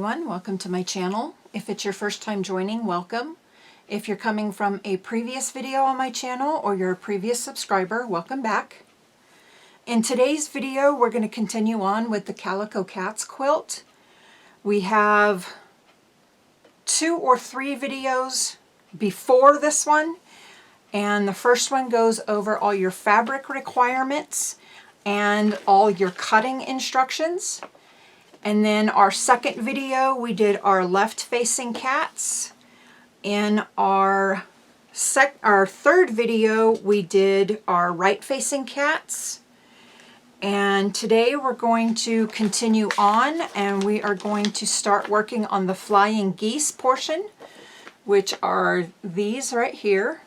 everyone, welcome to my channel. If it's your first time joining, welcome. If you're coming from a previous video on my channel or you're a previous subscriber, welcome back. In today's video, we're going to continue on with the Calico Cats quilt. We have 2 or 3 videos before this one, and the first one goes over all your fabric requirements and all your cutting instructions. And then our second video, we did our left-facing cats. In our third video, we did our right-facing cats. And today we're going to continue on, and we are going to start working on the flying geese portion, which are these right here.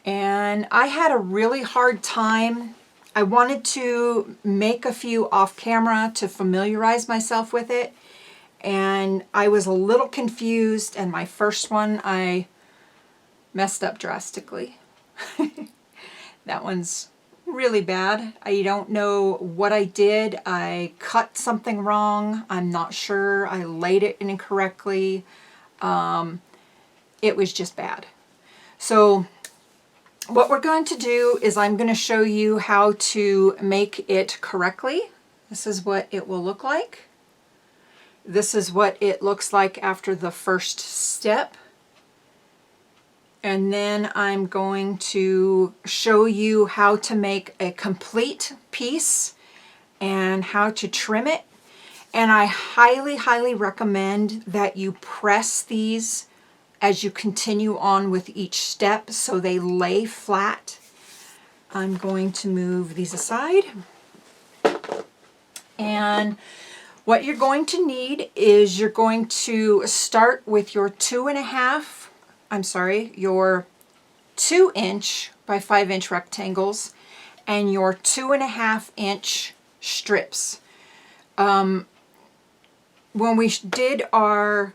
And I had a really hard time. I wanted to make a few off camera to familiarize myself with it, and I was a little confused, and my first one I messed up drastically. That one's really bad. I don't know what I did. I cut something wrong. I'm not sure. I laid it incorrectly. It was just bad. So what we're going to do is I'm going to show you how to make it correctly. This is what it will look like. This is what it looks like after the first step. And then I'm going to show you how to make a complete piece and how to trim it. And I highly, highly recommend that you press these as you continue on with each step so they lay flat. I'm going to move these aside. And what you're going to need is you're going to start with your your 2" by 5" rectangles and your 2.5" strips. When we did our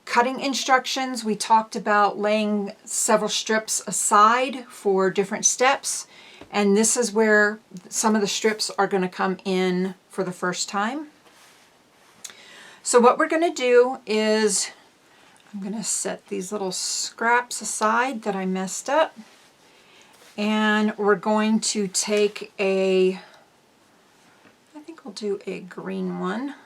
cutting instructions, we talked about laying several strips aside for different steps, and this is where some of the strips are going to come in for the first time. So what we're going to do is I'm going to set these little scraps aside that I messed up, and we're going to take I think we'll do a green one.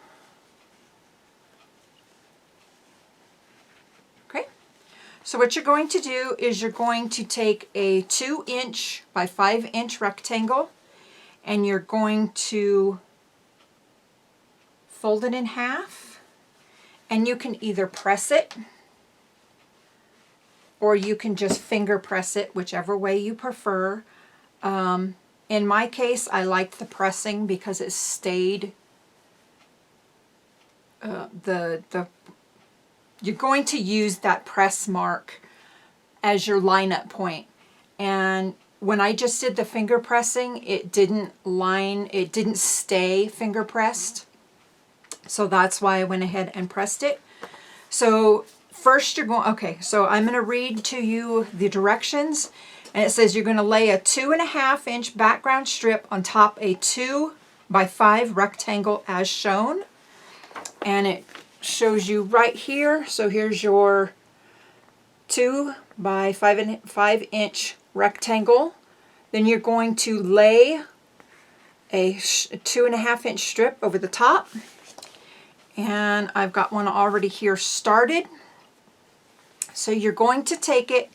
So what you're going to do is you're going to take a 2" by 5" rectangle, and you're going to fold it in half, and you can either press it or you can just finger press it, whichever way you prefer. In my case, I liked the pressing because it stayed you're going to use that press mark as your lineup point. And when I just did the finger pressing, it didn't stay finger pressed. So that's why I went ahead and pressed it. So first you're going, okay, so I'm going to read to you the directions. And it says you're going to lay a 2.5" background strip on top a 2 by 5 rectangle as shown. And it shows you right here. So here's your 2 by 5" rectangle. Then you're going to lay a 2.5" strip over the top. And I've got one already here started. So you're going to take it,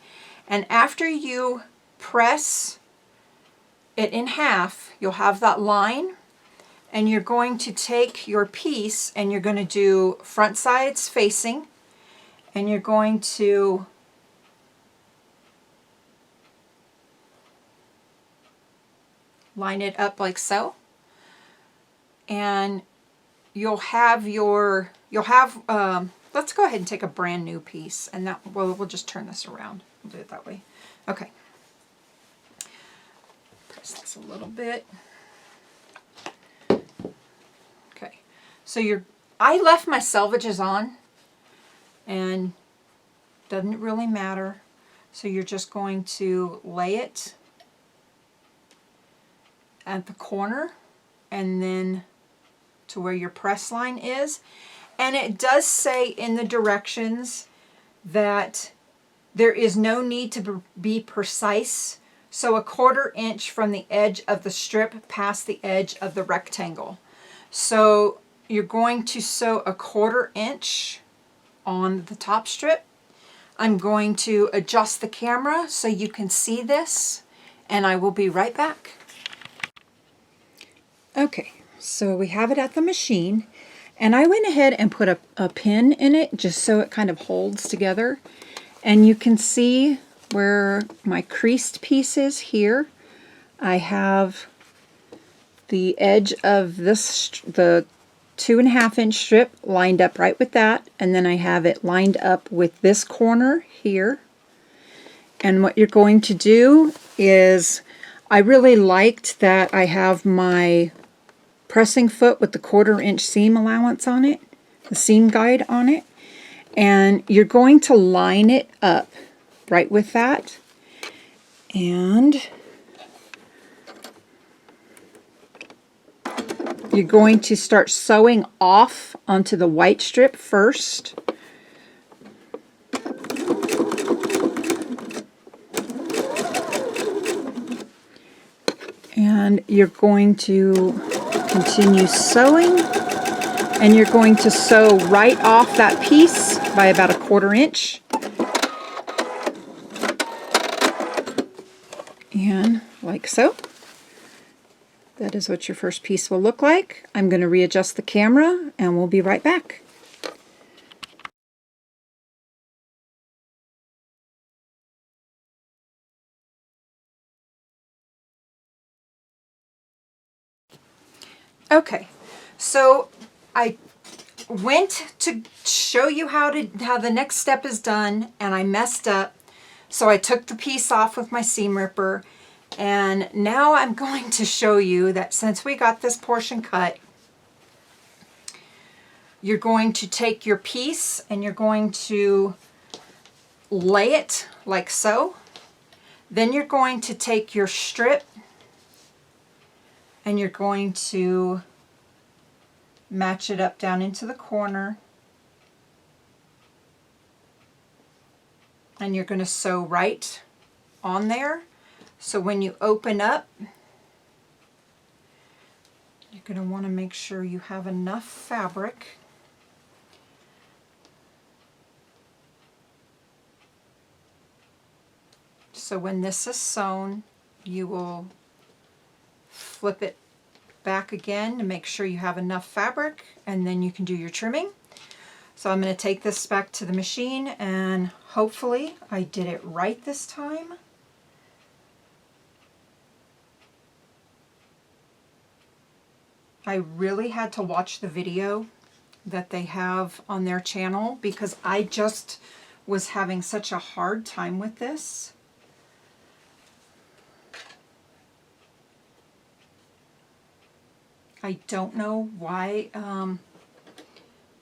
and after you press it in half, you'll have that line. And you're going to take your piece and you're going to do front sides facing, and you're going to line it up like so. And you'll have let's go ahead and take a brand new piece, and that we'll just turn this around. We'll do it that way. Okay. Press this a little bit. So I left my selvages on, and doesn't really matter. So you're just going to lay it at the corner and then to where your press line is. And it does say in the directions that there is no need to be precise. So 1/4 inch from the edge of the strip past the edge of the rectangle. So you're going to sew 1/4 inch on the top strip. I'm going to adjust the camera so you can see this, and I will be right back. Okay, so we have it at the machine, and I went ahead and put a pin in it just so it kind of holds together. And you can see where my creased piece is here. I have the edge of this, the 2.5 inch strip lined up right with that, and then I have it lined up with this corner here. And what you're going to do is, I really liked that I have my pressing foot with the 1/4 inch seam allowance on it, the seam guide on it, and you're going to line it up right with that, and you're going to start sewing off onto the white strip first. And you're going to continue sewing, and you're going to sew right off that piece by about 1/4 inch. And like so. That is what your first piece will look like. I'm going to readjust the camera and we'll be right back. Okay, so I went to show you how the next step is done, and I messed up. So I took the piece off with my seam ripper, and now I'm going to show you that since we got this portion cut, you're going to take your piece and you're going to lay it like so. Then you're going to take your strip and you're going to match it up down into the corner, and you're going to sew right on there. So when you open up, you're going to want to make sure you have enough fabric so when this is sewn, you will flip it back again to make sure you have enough fabric, and then you can do your trimming. So I'm going to take this back to the machine, and hopefully I did it right this time. I really had to watch the video that they have on their channel because I just was having such a hard time with this. I don't know why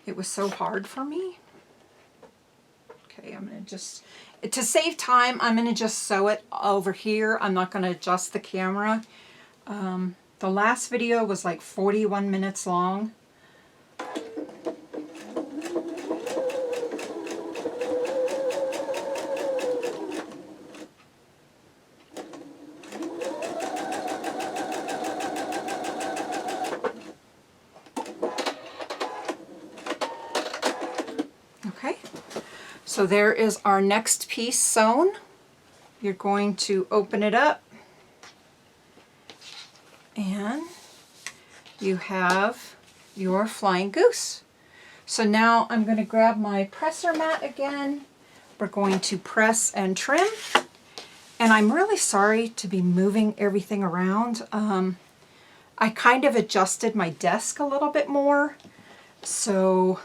it was so hard for me. Okay, I'm going to just, to save time, I'm going to just sew it over here. I'm not going to adjust the camera. The last video was like 41 minutes long. Okay, so there is our next piece sewn. You're going to open it up, and you have your flying goose. So now I'm going to grab my presser mat again. We're going to press and trim. And I'm really sorry to be moving everything around. I kind of adjusted my desk a little bit more. So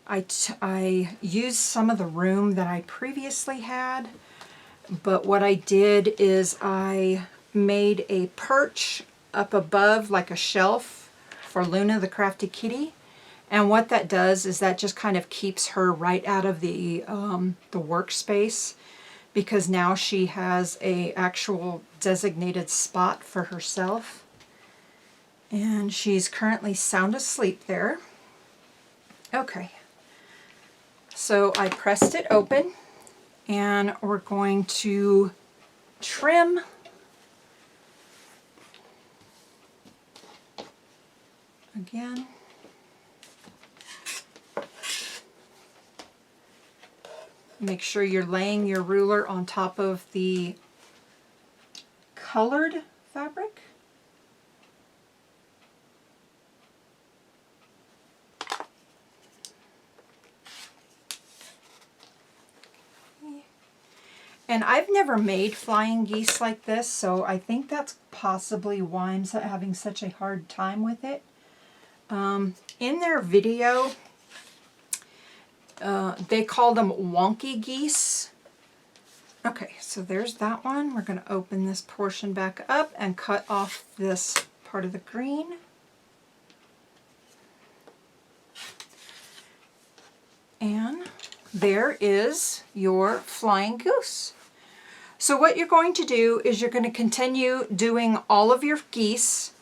I used some of the room that I previously had. But what I did is I made a perch up above, like a shelf for Luna the Crafty Kitty, and what that does is that just kind of keeps her right out of the workspace, because now she has a actual designated spot for herself. And she's currently sound asleep there. Okay, so I pressed it open, and we're going to trim again. Make sure you're laying your ruler on top of the colored fabric. And I've never made flying geese like this, so I think that's possibly why I'm having such a hard time with it. In their video, they call them wonky geese. Okay, so there's that one. We're going to open this portion back up and cut off this part of the green. And there is your flying goose. So what you're going to do is you're going to continue doing all of your geese,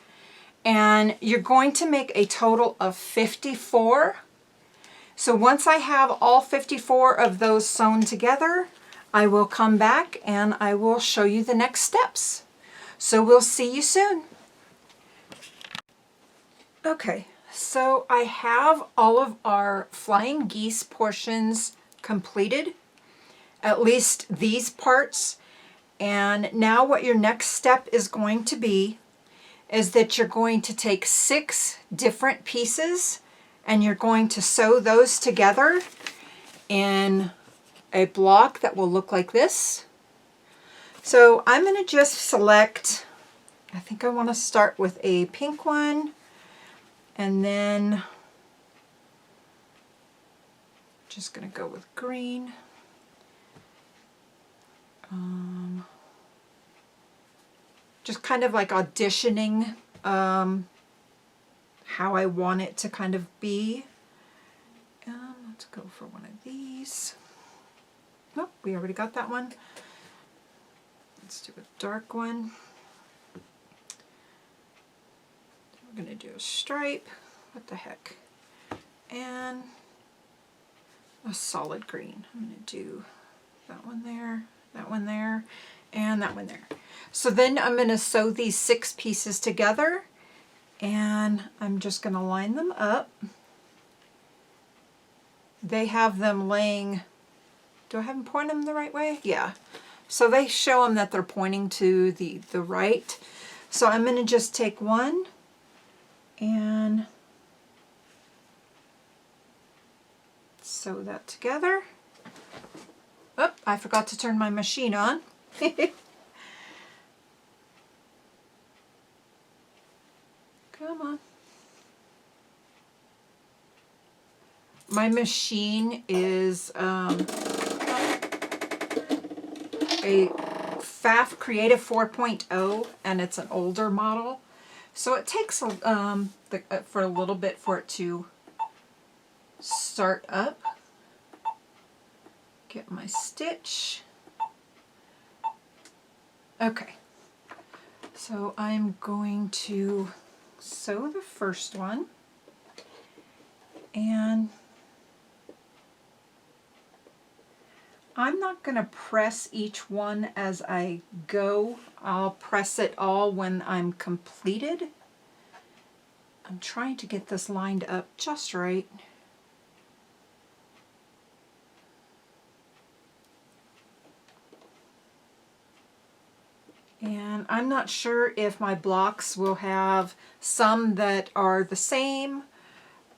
and you're going to make a total of 54. So once I have all 54 of those sewn together, I will come back and I will show you the next steps. So we'll see you soon. Okay, so I have all of our flying geese portions completed, at least these parts. And now what your next step is going to be is that you're going to take 6 different pieces and you're going to sew those together in a block that will look like this. So I'm going to just select, I think I want to start with a pink one, and then just going to go with green. Just kind of like auditioning how I want it to kind of be. Let's go for one of these. Oh, we already got that one. Let's do a dark one. We're going to do a stripe. What the heck? And a solid green. I'm going to do that one there, and that one there. So then I'm going to sew these 6 pieces together, and I'm just going to line them up. They have them laying, do I have them point them the right way? Yeah. So they show them that they're pointing to the right. So I'm going to just take one and sew that together. Oh, I forgot to turn my machine on. Come on. My machine is a FAF Creative 4.0, and it's an older model. So it takes for a little bit for it to start up. Get my stitch. Okay. So I'm going to sew the first one, and I'm not going to press each one as I go. I'll press it all when I'm completed. I'm trying to get this lined up just right. And I'm not sure if my blocks will have some that are the same.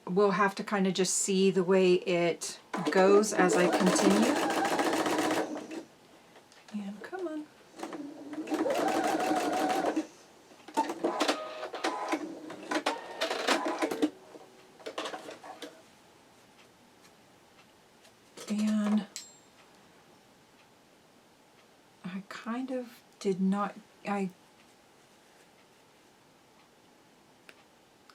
We'll have to kind of just see the way it goes as I continue. And come on. And I kind of did not, I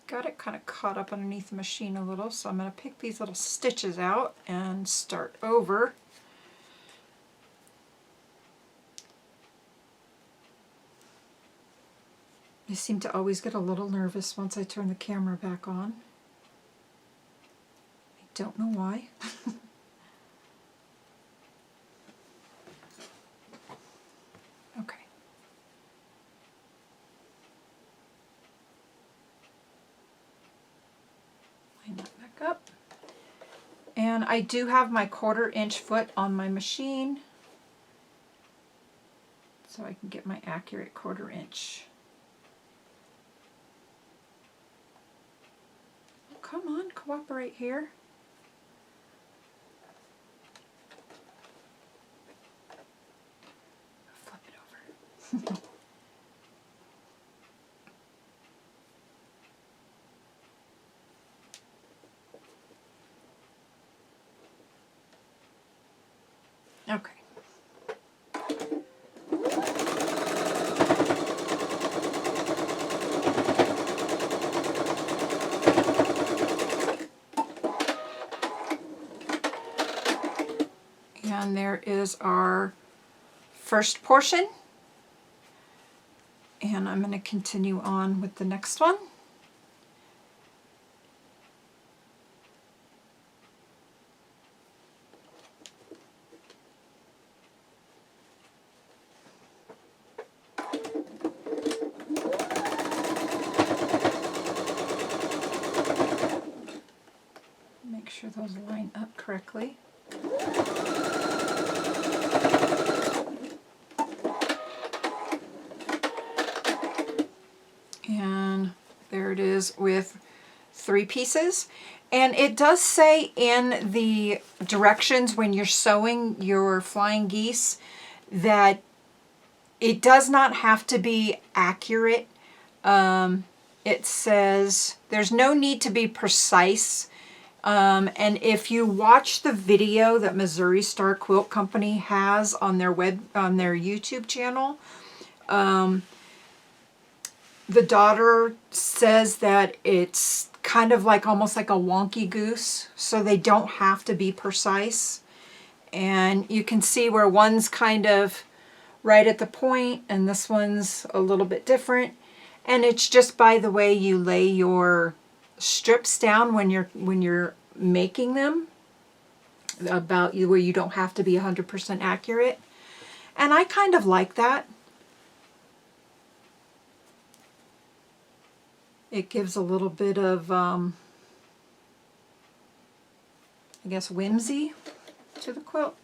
got it kind of caught up underneath the machine a little, so I'm going to pick these little stitches out and start over. I seem to always get a little nervous once I turn the camera back on. I don't know why. Okay. Line that back up. And I do have my 1/4 inch foot on my machine, so I can get my accurate 1/4 inch. Oh, come on, cooperate here. Flip it over. Okay. And there is our first portion. And I'm going to continue on with the next one. Make sure those line up correctly. And there it is with 3 pieces. And it does say in the directions when you're sewing your flying geese that it does not have to be accurate. It says there's no need to be precise. And if you watch the video that Missouri Star Quilt Company has on their YouTube channel, the daughter says that it's kind of like almost like a wonky goose, so they don't have to be precise. And you can see where one's kind of right at the point and this one's a little bit different. And it's just by the way you lay your strips down when you're making them, about where you don't have to be 100% accurate. And I kind of like that. It gives a little bit of, I guess, whimsy to the quilt.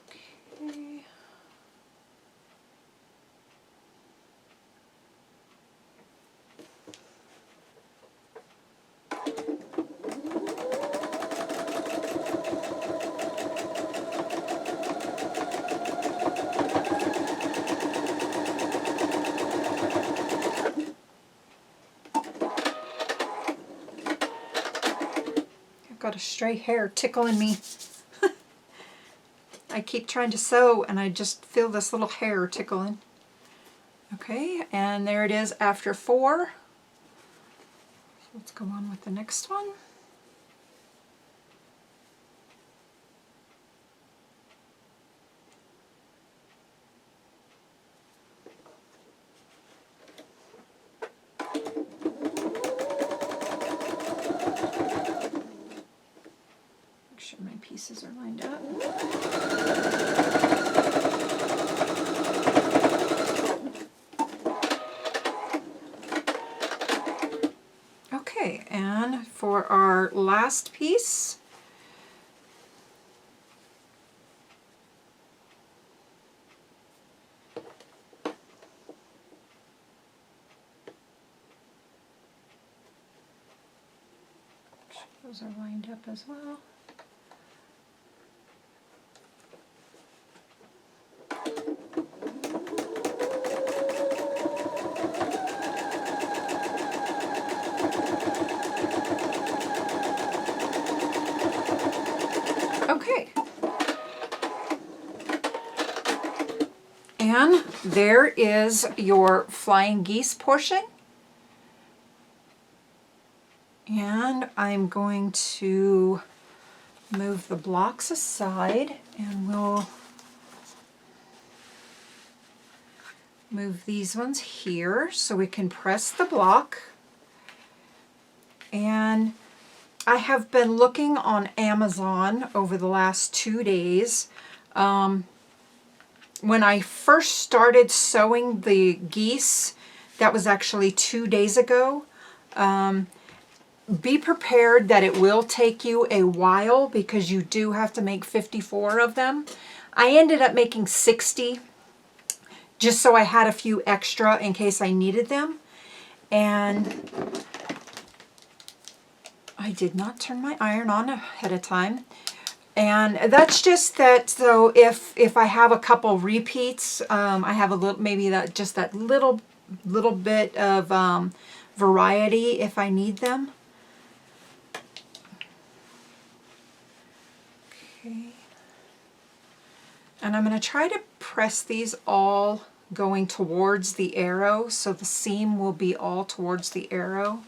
Okay. Got a stray hair tickling me. I keep trying to sew and I just feel this little hair tickling. Okay, and there it is after 4. So let's go on with the next one. My pieces are lined up. Okay, and for our last piece, those are lined up as well. Okay. And there is your flying geese portion. And I'm going to move the blocks aside and we'll Move these ones here so we can press the block. And I have been looking on Amazon over the last 2 days. When I first started sewing the geese, that was actually 2 days ago. Be prepared that it will take you a while because you do have to make 54 of them. I ended up making 60 just so I had a few extra in case I needed them. And I did not turn my iron on ahead of time. And that's just that, so if I have a couple repeats, I have a little, maybe that just that little bit of variety if I need them. Okay. And I'm going to try to press these all going towards the arrow, so the seam will be all towards the arrow.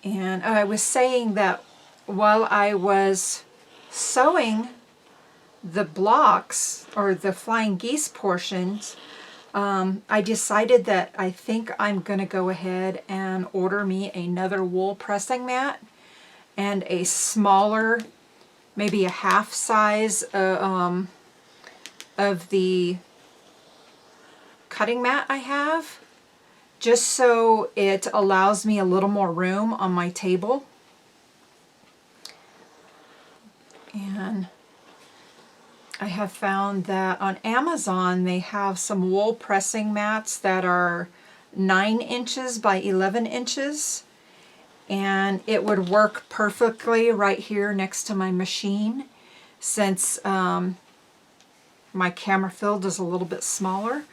And I was saying that while I was sewing the blocks, or the flying geese portions, I decided that I think I'm going to go ahead and order me another wool pressing mat and a smaller, maybe a half size of the cutting mat I have, just so it allows me a little more room on my table. And I have found that on Amazon they have some wool pressing mats that are 9 inches by 11 inches, and it would work perfectly right here next to my machine, since my camera field is a little bit smaller.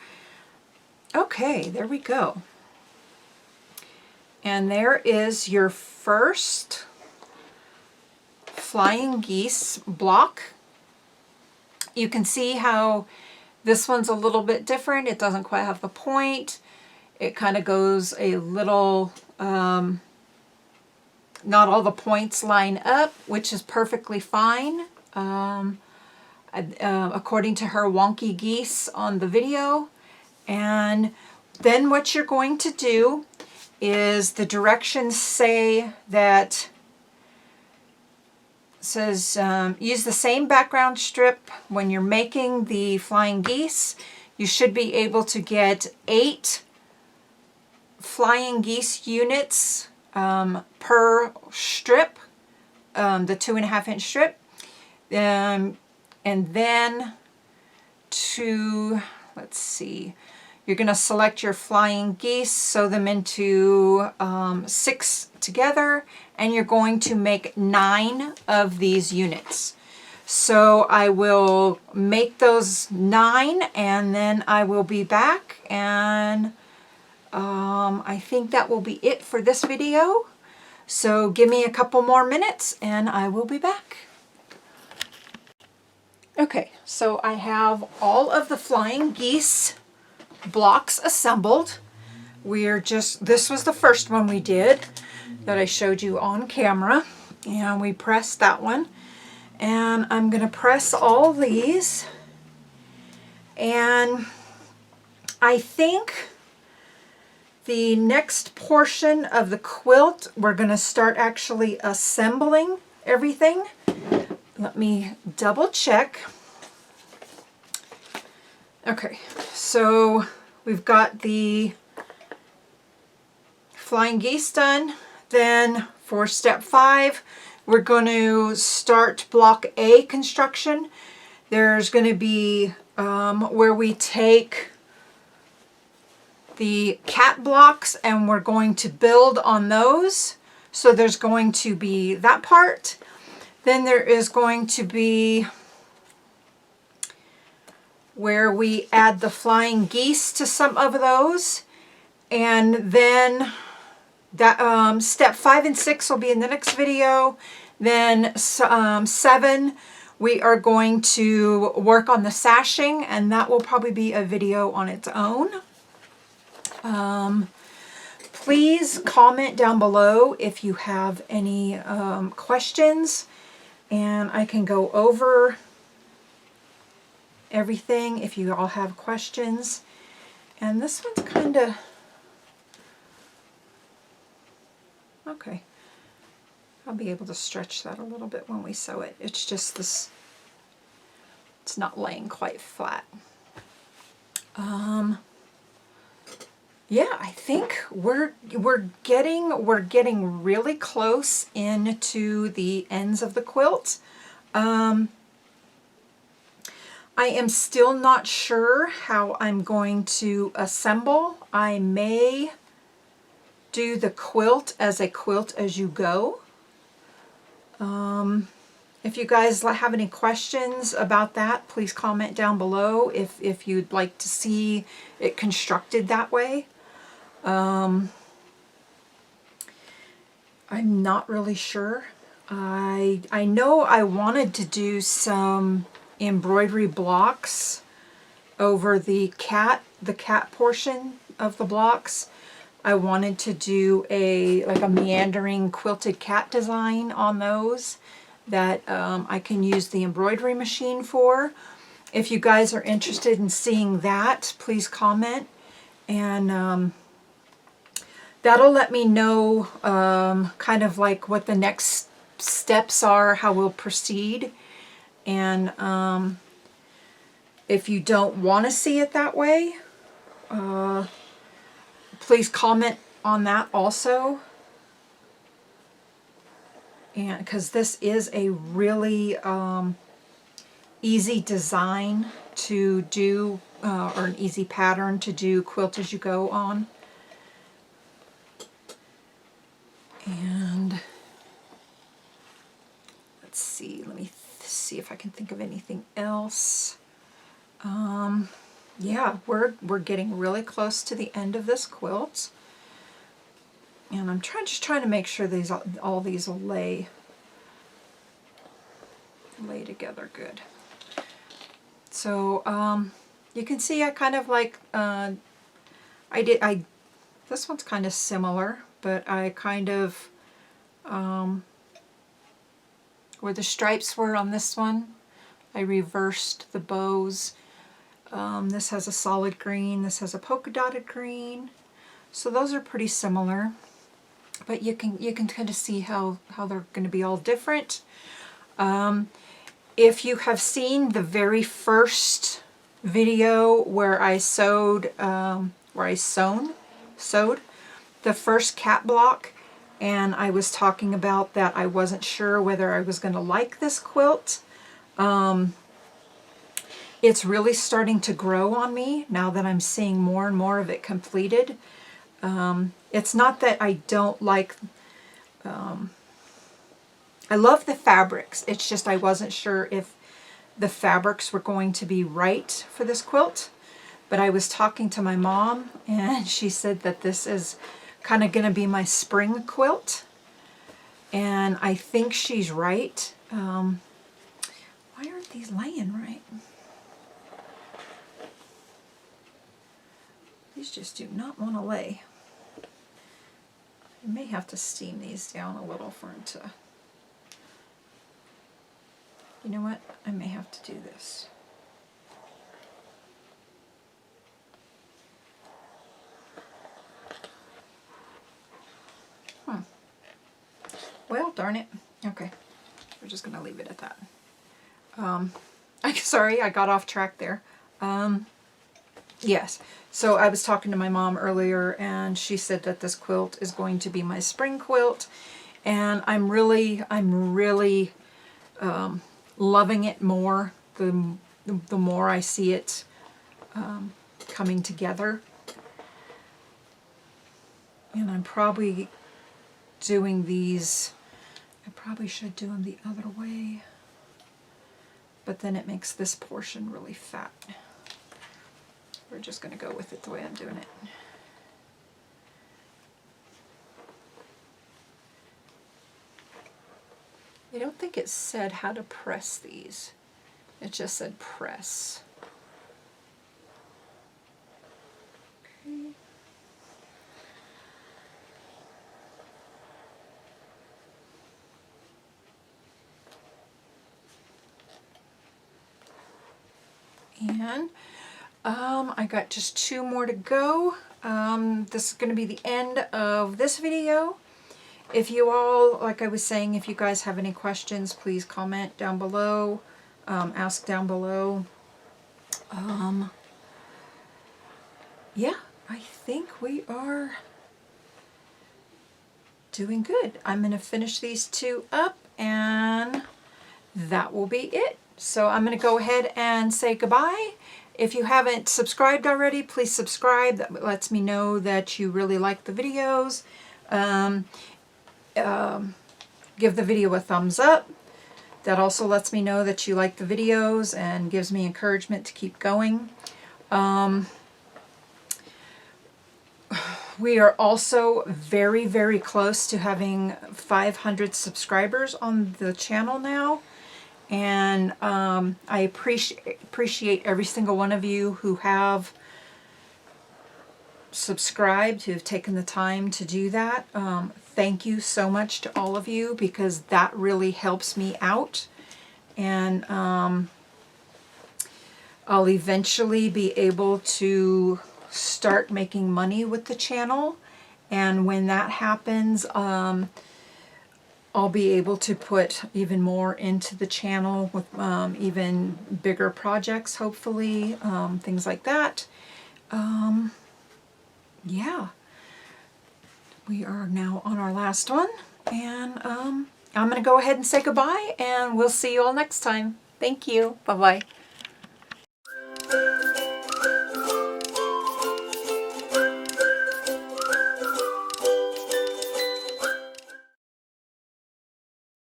Okay, there we go. And there is your first flying geese block. You can see how this one's a little bit different. It doesn't quite have the point. It kind of goes a little, not all the points line up, which is perfectly fine. According to her wonky geese on the video. And then what you're going to do is, the directions say that, says use the same background strip when you're making the flying geese. You should be able to get 8 flying geese units per strip, the 2.5 inch strip. And then let's see, you're going to select your flying geese, sew them into 6 together, and you're going to make 9 of these units. So I will make those 9, and then I will be back, and I think that will be it for this video. So give me a couple more minutes and I will be back. Okay, so I have all of the flying geese blocks assembled. This was the first one we did that I showed you on camera, and we pressed that one. And I'm going to press all these, and I think the next portion of the quilt we're going to start actually assembling everything. Let me double check. Okay, so we've got the flying geese done. Then for step 5, we're going to start block A construction. There's going to be where we take the cat blocks and we're going to build on those. So there's going to be that part. Then there is going to be where we add the flying geese to some of those. And then that step 5 and 6 will be in the next video. Then 7, we are going to work on the sashing, and that will probably be a video on its own. Please comment down below if you have any questions, and I can go over everything if you all have questions. And this one's kind of, okay. I'll be able to stretch that a little bit when we sew it. It's just this, it's not laying quite flat. Yeah, I think we're getting really close into the ends of the quilt. I am still not sure how I'm going to assemble. I may do the quilt as a quilt as you go. If you guys have any questions about that, please comment down below if you'd like to see it constructed that way. I'm not really sure. I know I wanted to do some embroidery blocks over the cat portion of the blocks. I wanted to do like a meandering quilted cat design on those that I can use the embroidery machine for. If you guys are interested in seeing that, please comment, and that'll let me know kind of like what the next steps are, how we'll proceed. And if you don't want to see it that way, please comment on that also. And because this is a really easy design to do, or an easy pattern to do quilt as you go on. And let's see, let me see if I can think of anything else. Yeah, we're getting really close to the end of this quilt. And I'm just trying to make sure all these will lay together good. So you can see I kind of like this one's kind of similar, but I kind of where the stripes were on this one, I reversed the bows. This has a solid green, this has a polka dotted green. So those are pretty similar. But you can kind of see how they're going to be all different. If you have seen the very first video where I sewed the first cat block, and I was talking about that I wasn't sure whether I was going to like this quilt, it's really starting to grow on me now that I'm seeing more and more of it completed. It's not that I don't like, I love the fabrics, it's just I wasn't sure if the fabrics were going to be right for this quilt. But I was talking to my mom, and she said that this is kind of going to be my spring quilt. And I think she's right. Why aren't these laying right? These just do not want to lay. I may have to steam these down a little for them to... You know what? I may have to do this. Well, darn it. Okay. We're just going to leave it at that. Sorry, I got off track there. Yes. So I was talking to my mom earlier, and she said that this quilt is going to be my spring quilt, and I'm really loving it more the more I see it coming together. And I'm probably doing these, I probably should do them the other way, but then it makes this portion really fat. We're just going to go with it the way I'm doing it. I don't think it said how to press these. It just said press. Okay. And I got just 2 more to go. This is going to be the end of this video. If you all, like I was saying, if you guys have any questions, please comment down below, ask down below. Yeah, I think we are doing good. I'm going to finish these 2 up, and that will be it. So I'm going to go ahead and say goodbye. If you haven't subscribed already, please subscribe. That lets me know that you really like the videos. Give the video a thumbs up. That also lets me know that you like the videos and gives me encouragement to keep going. We are also very, very close to having 500 subscribers on the channel now. And I appreciate every single one of you who have subscribed, who have taken the time to do that. Thank you so much to all of you, because that really helps me out. And I'll eventually be able to start making money with the channel. And when that happens, I'll be able to put even more into the channel with even bigger projects, hopefully, things like that. Yeah, we are now on our last one, and I'm going to go ahead and say goodbye, and we'll see you all next time. Thank you. Bye-bye.